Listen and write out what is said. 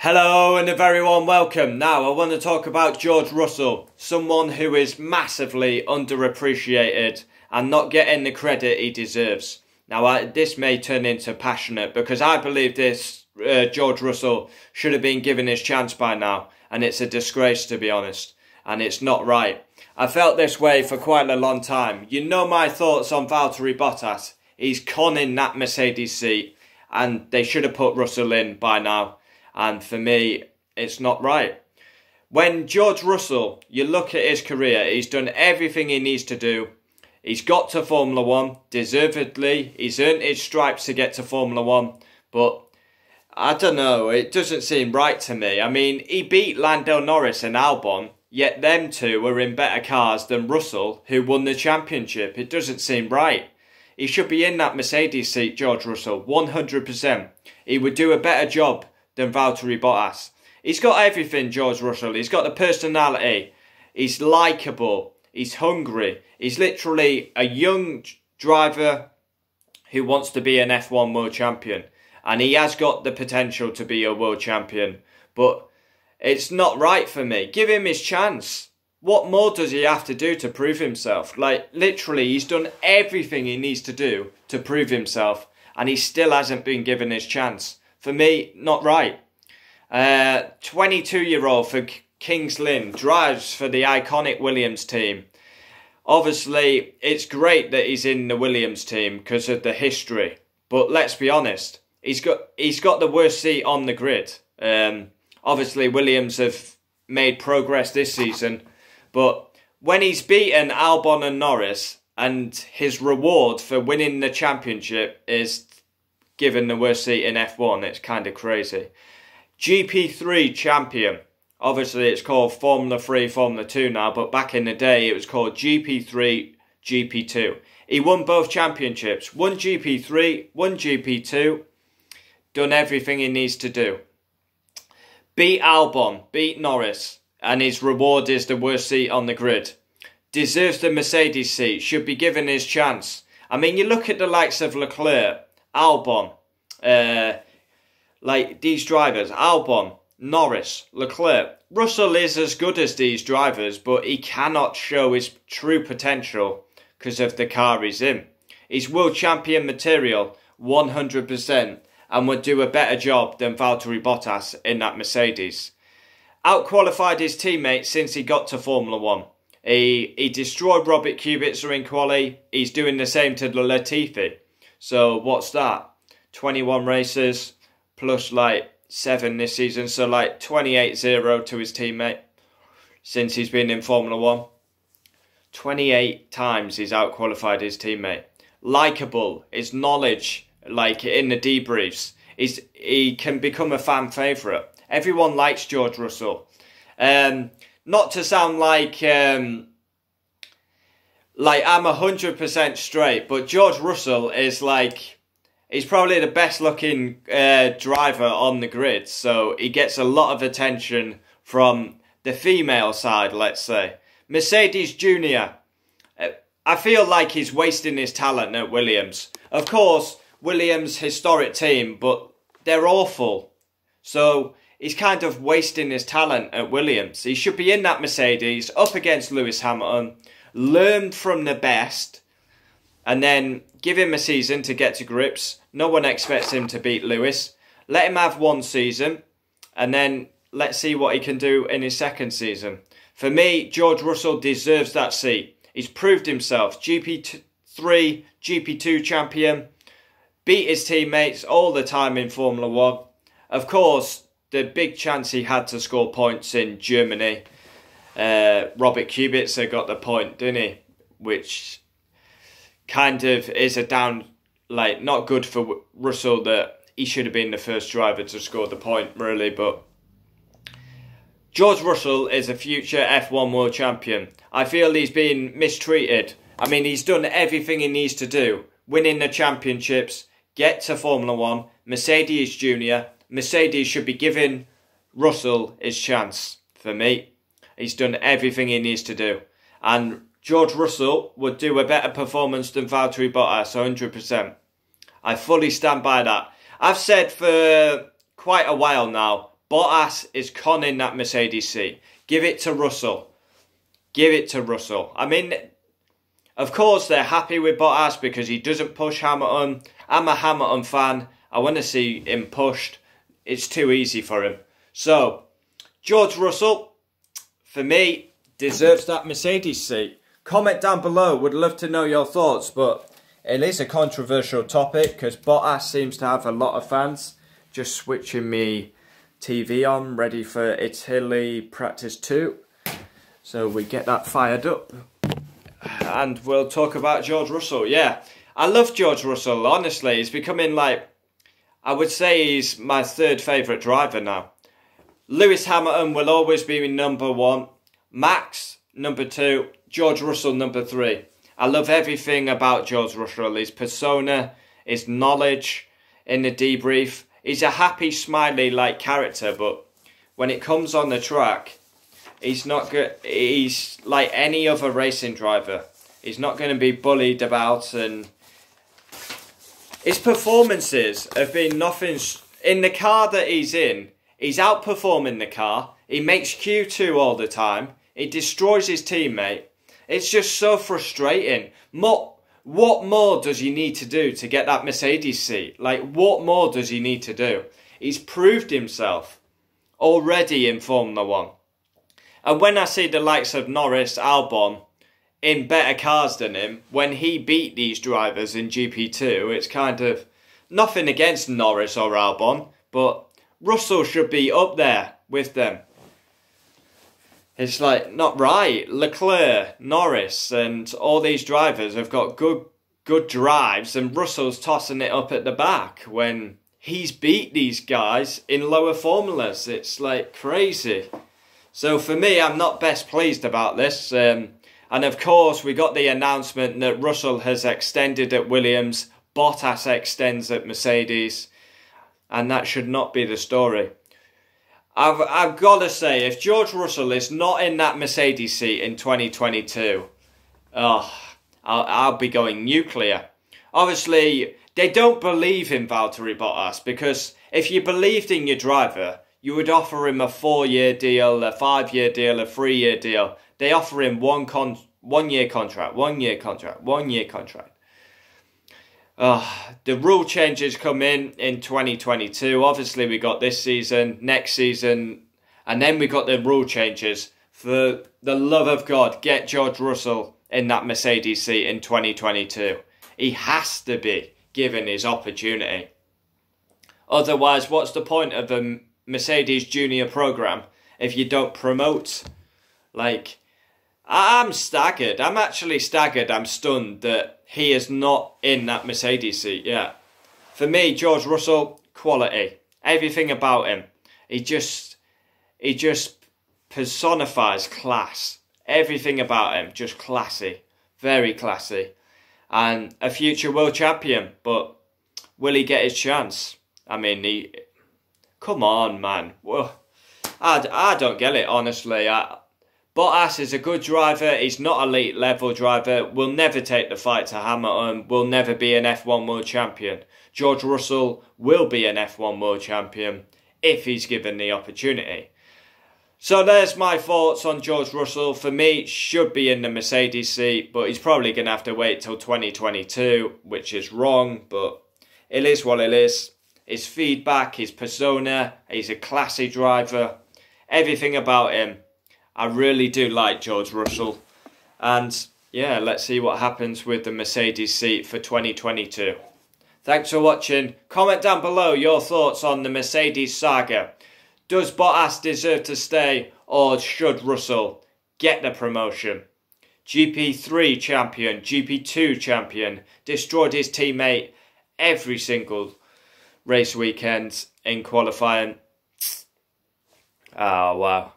Hello and a very warm welcome. Now I want to talk about George Russell, someone who is massively underappreciated and not getting the credit he deserves. Now this may turn into passionate because I believe this George Russell should have been given his chance by now, and it's a disgrace, to be honest, and it's not right. I felt this way for quite a long time. You know my thoughts on Valtteri Bottas. He's conning that Mercedes seat and they should have put Russell in by now. And for me, it's not right. When George Russell, you look at his career, he's done everything he needs to do. He's got to Formula 1, deservedly. He's earned his stripes to get to Formula 1. But, I don't know, it doesn't seem right to me. I mean, he beat Lando Norris and Albon, yet them two were in better cars than Russell, who won the championship. It doesn't seem right. He should be in that Mercedes seat, George Russell, 100%. He would do a better job than Valtteri Bottas. He's got everything, George Russell. He's got the personality. He's likeable. He's hungry. He's literally a young driver who wants to be an F1 world champion. And he has got the potential to be a world champion. But it's not right for me. Give him his chance. What more does he have to do to prove himself? Like, literally, he's done everything he needs to do to prove himself. And he still hasn't been given his chance. For me, not right. 22-year-old for Kings Lynn drives for the iconic Williams team. Obviously, it's great that he's in the Williams team because of the history. But let's be honest, he's got the worst seat on the grid. Obviously, Williams have made progress this season. But when he's beaten Albon and Norris, and his reward for winning the championship is given the worst seat in F1, it's kind of crazy. GP3 champion. Obviously, it's called Formula 3, Formula 2 now, but back in the day, it was called GP3, GP2. He won both championships. Won GP3, won GP2. Done everything he needs to do. Beat Albon, beat Norris, and his reward is the worst seat on the grid. Deserves the Mercedes seat, should be given his chance. I mean, you look at the likes of Leclerc, Albon, like these drivers, Albon, Norris, Leclerc. Russell is as good as these drivers, but he cannot show his true potential because of the car he's in. He's world champion material, 100%, and would do a better job than Valtteri Bottas in that Mercedes. Outqualified his teammates since he got to Formula 1. He destroyed Robert Kubica in quali. He's doing the same to Latifi. So what's that? 21 races plus like 7 this season. So like 28-0 to his teammate since he's been in Formula 1. 28 times he's outqualified his teammate. Likeable. His knowledge, like in the debriefs, he can become a fan favourite. Everyone likes George Russell. Not to sound like I'm 100% straight, but George Russell is like, he's probably the best looking driver on the grid. So he gets a lot of attention from the female side, let's say. Mercedes Junior. I feel like he's wasting his talent at Williams. Of course, Williams' historic team, but they're awful. So he's kind of wasting his talent at Williams. He should be in that Mercedes, up against Lewis Hamilton, learn from the best, and then give him a season to get to grips. No one expects him to beat Lewis. Let him have one season, and then let's see what he can do in his second season. For me, George Russell deserves that seat. He's proved himself. GP3, GP2 champion. Beat his teammates all the time in Formula 1. Of course, the big chance he had to score points in Germany. Robert Kubica got the point, didn't he? Which kind of is a down, like, not good for Russell that he should have been the first driver to score the point, really. But George Russell is a future F1 world champion. I feel he's been mistreated. I mean, he's done everything he needs to do. Winning the championships, get to Formula 1, Mercedes Junior. Mercedes should be giving Russell his chance. For me, he's done everything he needs to do. And George Russell would do a better performance than Valtteri Bottas, 100%. I fully stand by that. I've said for quite a while now, Bottas is conning that Mercedes seat. Give it to Russell. Give it to Russell. I mean, of course, they're happy with Bottas because he doesn't push Hamilton. I'm a Hamilton fan. I want to see him pushed. It's too easy for him. So, George Russell, for me, deserves that Mercedes seat. Comment down below. Would love to know your thoughts, but it is a controversial topic because Bottas seems to have a lot of fans. Just switching me TV on, ready for Italy practice 2. So we get that fired up. And we'll talk about George Russell. Yeah, I love George Russell, honestly. He's becoming like, I would say he's my 3rd favourite driver now. Lewis Hamilton will always be number 1. Max, number 2. George Russell, number 3. I love everything about George Russell. His persona, his knowledge in the debrief. He's a happy, smiley like character, but when it comes on the track, he's not good. He's like any other racing driver. He's not going to be bullied about, and his performances have been nothing. In the car that he's in, he's outperforming the car. He makes Q2 all the time. He destroys his teammate. It's just so frustrating. What more does he need to do to get that Mercedes seat? Like, what more does he need to do? He's proved himself already in Formula 1. And when I see the likes of Norris, Albon, in better cars than him, when he beat these drivers in GP2, it's kind of nothing against Norris or Albon, but Russell should be up there with them. It's like, not right. Leclerc, Norris, and all these drivers have got good drives, and Russell's tossing it up at the back when he's beat these guys in lower formulas. It's like crazy. So for me, I'm not best pleased about this. And of course, we got the announcement that Russell has extended at Williams, Bottas extends at Mercedes, and that should not be the story. I've got to say, if George Russell is not in that Mercedes seat in 2022, I'll be going nuclear. Obviously, they don't believe in Valtteri Bottas, because if you believed in your driver, you would offer him a 4-year deal, a 5-year deal, a 3-year deal. They offer him one year contract, 1 year contract, 1 year contract. The rule changes come in 2022. Obviously, we got this season, next season, and then we got the rule changes. For the love of God, get George Russell in that Mercedes seat in 2022. He has to be given his opportunity. Otherwise, what's the point of a Mercedes Junior program if you don't promote? Like, I'm staggered. I'm actually staggered. I'm stunned that he is not in that Mercedes seat yet. For me, George Russell, quality. Everything about him. He just personifies class. Everything about him, just classy. Very classy. And a future world champion. But will he get his chance? I mean, come on, man. Whoa. I don't get it, honestly. Bottas is a good driver. He's not elite level driver. Will never take the fight to Hamilton. Will never be an F1 world champion. George Russell will be an F1 world champion if he's given the opportunity. So there's my thoughts on George Russell. For me, should be in the Mercedes seat, but he's probably going to have to wait till 2022, which is wrong, but it is what it is. His feedback, his persona, he's a classy driver. Everything about him. I really do like George Russell. And yeah, let's see what happens with the Mercedes seat for 2022. Thanks for watching. Comment down below your thoughts on the Mercedes saga. Does Bottas deserve to stay, or should Russell get the promotion? GP3 champion, GP2 champion, destroyed his teammate every single race weekend in qualifying. Oh, wow.